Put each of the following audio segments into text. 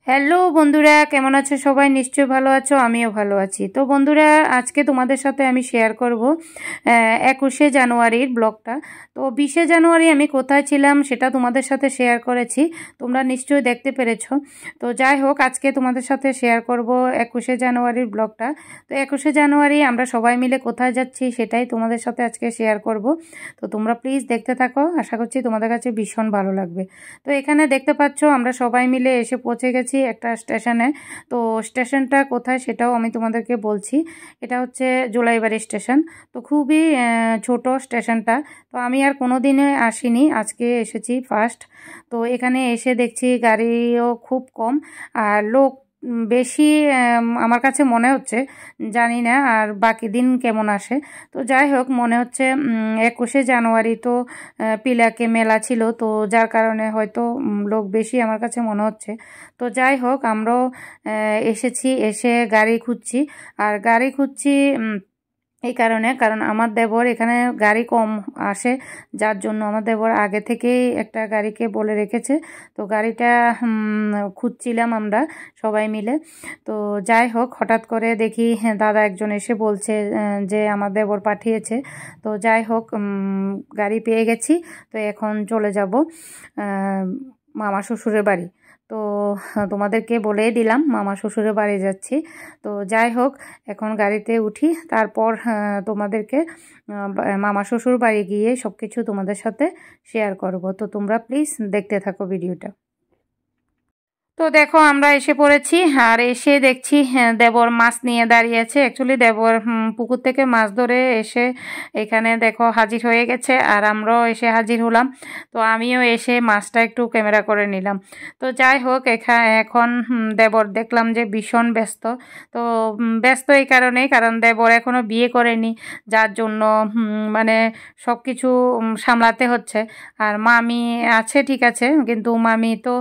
Hello বন্ধুরা, কেমন আছো সবাই? নিশ্চয়ই ভালো আছো, আমিও ভালো আছি। তো বন্ধুরা, আজকে তোমাদের সাথে আমি শেয়ার করব 21শে জানুয়ারির ব্লগটা। তো 20শে জানুয়ারি আমি কোথায় ছিলাম সেটা তোমাদের সাথে শেয়ার করেছি, তোমরা নিশ্চয়ই দেখতে পেরেছো। তো যাই হোক, আজকে তোমাদের সাথে শেয়ার করব 21শে জানুয়ারির ব্লগটা। তো 21শে জানুয়ারি আমরা সবাই মিলে কোথায় যাচ্ছি সেটাই তোমাদের সাথে আজকে শেয়ার করব। তো তোমরা প্লিজ দেখতে থাকো, আশা করছি তোমাদের কাছে ভীষণ ভালো লাগবে। তো এখানে দেখতে পাচ্ছ আমরা সবাই মিলে এসে পৌঁছে গেছি একটা স্টেশনে। তো স্টেশনটা কোথায় সেটাও আমি তোমাদেরকে বলছি। এটা হচ্ছে জোলাইবাড়ি স্টেশন। তো খুবই ছোট স্টেশনটা। তো আমি আর কোনো দিনে আসিনি, আজকে এসেছি ফার্স্ট। তো এখানে এসে দেখছি গাড়িও খুব কম আর লোক বেশি আমার কাছে মনে হচ্ছে, জানি না আর বাকি দিন কেমন আসে। তো যাই হোক, মনে হচ্ছে 21শে জানুয়ারি তো পিলাকে মেলা ছিল, তো যার কারণে হয়তো লোক বেশি আমার কাছে মনে হচ্ছে। তো যাই হোক, আমরাও এসেছি, এসে গাড়ি খুঁজছি। আর গাড়ি খুঁজছি এই কারণ আমার দেবর এখানে গাড়ি কম আসে, যার জন্য আমার দেবর আগে থেকেই একটা গাড়িকে বলে রেখেছে। তো গাড়িটা খুঁজছিলাম আমরা সবাই মিলে। তো যাই হোক, হঠাৎ করে দেখি দাদা একজন এসে বলছে যে আমার দেবর পাঠিয়েছে। তো যাই হোক, গাড়ি পেয়ে গেছি। তো এখন চলে যাব মামা শ্বশুরের বাড়ি। তো তোমাদেরকে বলেই দিলাম মামা শ্বশুরের বাড়ি যাচ্ছি। তো যাই হোক, এখন গাড়িতে উঠি, তারপর তোমাদেরকে মামা শ্বশুর বাড়ি গিয়ে সব কিছু তোমাদের সাথে শেয়ার করব। তো তোমরা প্লিজ দেখতে থাকো ভিডিওটা। তো দেখো, আমরা এসে পড়েছি আর এসে দেখছি দেবর মাছ নিয়ে দাঁড়িয়েছে। অ্যাকচুয়ালি দেবর পুকুর থেকে মাছ ধরে এসে এখানে দেখো হাজির হয়ে গেছে, আর আমরাও এসে হাজির হলাম। তো আমিও এসে মাছটা একটু ক্যামেরা করে নিলাম। তো যাই হোক, এখন দেবর দেখলাম যে ভীষণ ব্যস্ত। তো ব্যস্ত এই কারণ দেবর এখনো বিয়ে করেনি, যার জন্য মানে সব কিছু সামলাতে হচ্ছে। আর মামি আছে, ঠিক আছে, কিন্তু মামি তো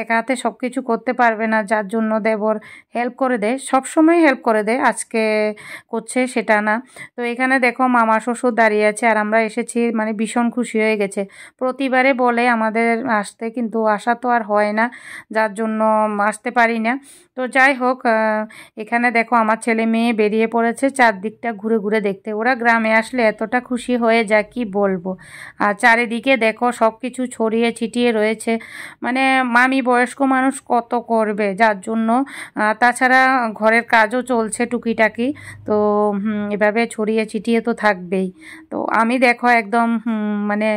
একা হাতে সব কিছু করতে পারবে না, যার জন্য দেবর হেল্প করে দেয়, সব সময় হেল্প করে দেয়, আজকে করছে সেটা না। তো এখানে দেখো মামা শ্বশুর দাঁড়িয়ে আছে আর আমরা এসেছি, মানে ভীষণ খুশি হয়ে গেছে। প্রতিবারে বলে আমাদের আসতে, কিন্তু আসা তো আর হয় না, যার জন্য আসতে পারি না। তো যাই হোক, এখানে দেখো আমার ছেলে মেয়ে বেরিয়ে পড়েছে চারদিকটা ঘুরে ঘুরে দেখতে। ওরা গ্রামে আসলে এতটা খুশি হয়ে যায় কি বলবো। আর চারিদিকে দেখো সব কিছু ছড়িয়ে ছিটিয়ে রয়েছে, মানে মামি বয়স্ক মানুষ কত করবে, যার জন্য তাছাড়া ঘরের কাজও চলছে টুকিটাকি। তো এভাবে ছড়িয়ে ছিটিয়ে তো থাকবেই। তো আমি দেখো একদম মানে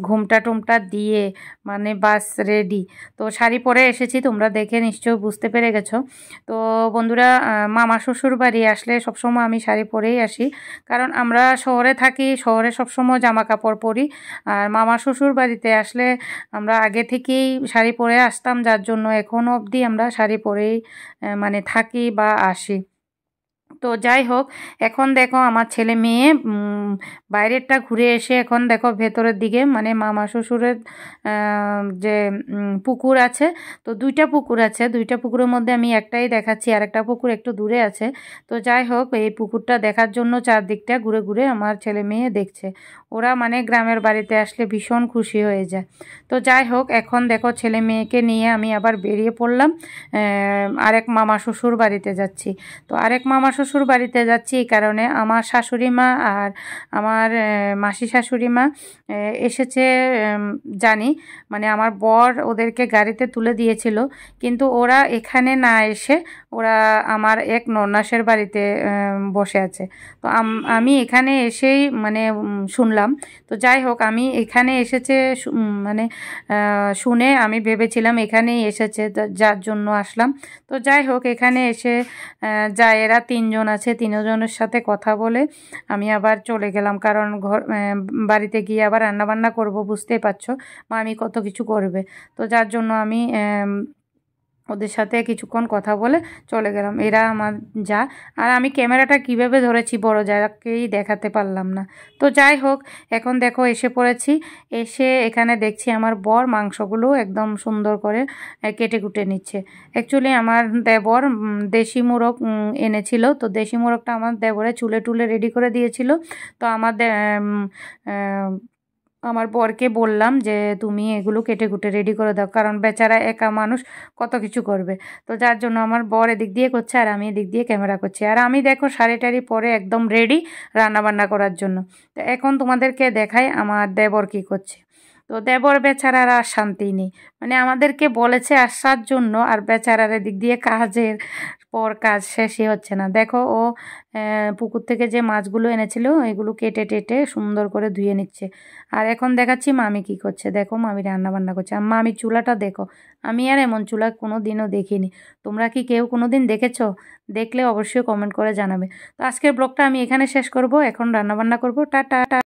ঘুমটা টুমটা দিয়ে মানে বাস রেডি। তো শাড়ি পরে এসেছি, তোমরা দেখে নিশ্চয় বুঝতে পেরে গেছো। তো বন্ধুরা, মামা শ্বশুর বাড়ি আসলে সবসময় আমি শাড়ি পরেই আসি, কারণ আমরা শহরে থাকি, শহরে সবসময় জামা কাপড় পরি। আর মামা শ্বশুর বাড়িতে আসলে আমরা আগে থেকেই শাড়ি পরে আসতাম, যার জন্য এখনও অবধি আমরা শাড়ি পরেই মানে থাকি বা আসি। তো যাই হোক, এখন দেখো আমার ছেলে মেয়ে বাইরেরটা ঘুরে এসে এখন দেখো ভেতরের দিকে, মানে মামা শ্বশুরের যে পুকুর আছে, তো দুইটা পুকুর আছে, দুইটা পুকুরের মধ্যে আমি একটাই দেখাচ্ছি, আর একটা পুকুর একটু দূরে আছে। তো যাই হোক, এই পুকুরটা দেখার জন্য চারদিকটা ঘুরে ঘুরে আমার ছেলে মেয়ে দেখছে। ওরা মানে গ্রামের বাড়িতে আসলে ভীষণ খুশি হয়ে যায়। তো যাই হোক, এখন দেখো ছেলে মেয়েকে নিয়ে আমি আবার বেরিয়ে পড়লাম, আরেক মামা শ্বশুর বাড়িতে যাচ্ছি। তো আরেক মামা শ্বশুর বাড়িতে যাচ্ছি এই কারণে, আমার শাশুড়ি মা আর আমার মাসি শাশুড়ি মা এসেছে, জানি, মানে আমার বর ওদেরকে গাড়িতে তুলে দিয়েছিল, কিন্তু ওরা এখানে না এসে ওরা আমার এক ননাসের বাড়িতে বসে আছে। তো আমি এখানে এসেই মানে শুনলাম। তো যাই হোক, আমি এখানে এসেছে মানে শুনে আমি ভেবেছিলাম এখানেই এসেছে, যার জন্য আসলাম। তো যাই হোক, এখানে এসে এরা তিনজন আছে, তিনজনের সাথে কথা বলে আমি আবার চলে গেলাম, কারণ বাড়িতে গিয়ে আবার রান্নাবান্না করব, বুঝতেই পারছো মামি কত কিছু করবে। তো যার জন্য আমি ওদের সাথে কিছুক্ষণ কথা বলে চলে গেলাম। এরা আমার যা, আর আমি ক্যামেরাটা কিভাবে ধরেছি বড় যাকেই দেখাতে পারলাম না। তো যাই হোক, এখন দেখো এসে পড়েছি, এসে এখানে দেখছি আমার বর মাংসগুলো একদম সুন্দর করে কেটে কুটে নিচ্ছে। অ্যাকচুয়ালি আমার দেবর দেশি মোরগ এনেছিল, তো দেশি মোরগটা আমার দেবরে চুলে টুলে রেডি করে দিয়েছিল। তো আমার আমার বরকে বললাম যে তুমি এগুলো কেটে কুটে রেডি করে দাও, কারণ বেচারা একা মানুষ কত কিছু করবে। তো যার জন্য আমার বর এদিক দিয়ে করছে আর আমি এদিক দিয়ে ক্যামেরা করছি। আর আমি দেখো শাড়ি টাড়ি পরে একদম রেডি রান্নাবান্না করার জন্য। তো এখন তোমাদেরকে দেখাই আমার দেবর কী করছে। তো দেবর বেচারার আর শান্তি নেই, মানে আমাদেরকে বলেছে আসার জন্য, আর বেচারার এদিক দিয়ে কাজের পর কাজ শেষই হচ্ছে না। দেখো ও পুকুর থেকে যে মাছগুলো এনেছিল এগুলো কেটে টেটে সুন্দর করে ধুয়ে নিচ্ছে। আর এখন দেখাচ্ছি মামি কি করছে। দেখো মামি রান্না বান্না করছে। আর মামি চুলাটা দেখো, আমি আর এমন চুলা কোনো দিনও দেখিনি। তোমরা কি কেউ কোনো দিন দেখেছো? দেখলে অবশ্যই কমেন্ট করে জানাবে। তো আজকের ব্লগটা আমি এখানে শেষ করব, এখন রান্না বান্না করবো। টাটা।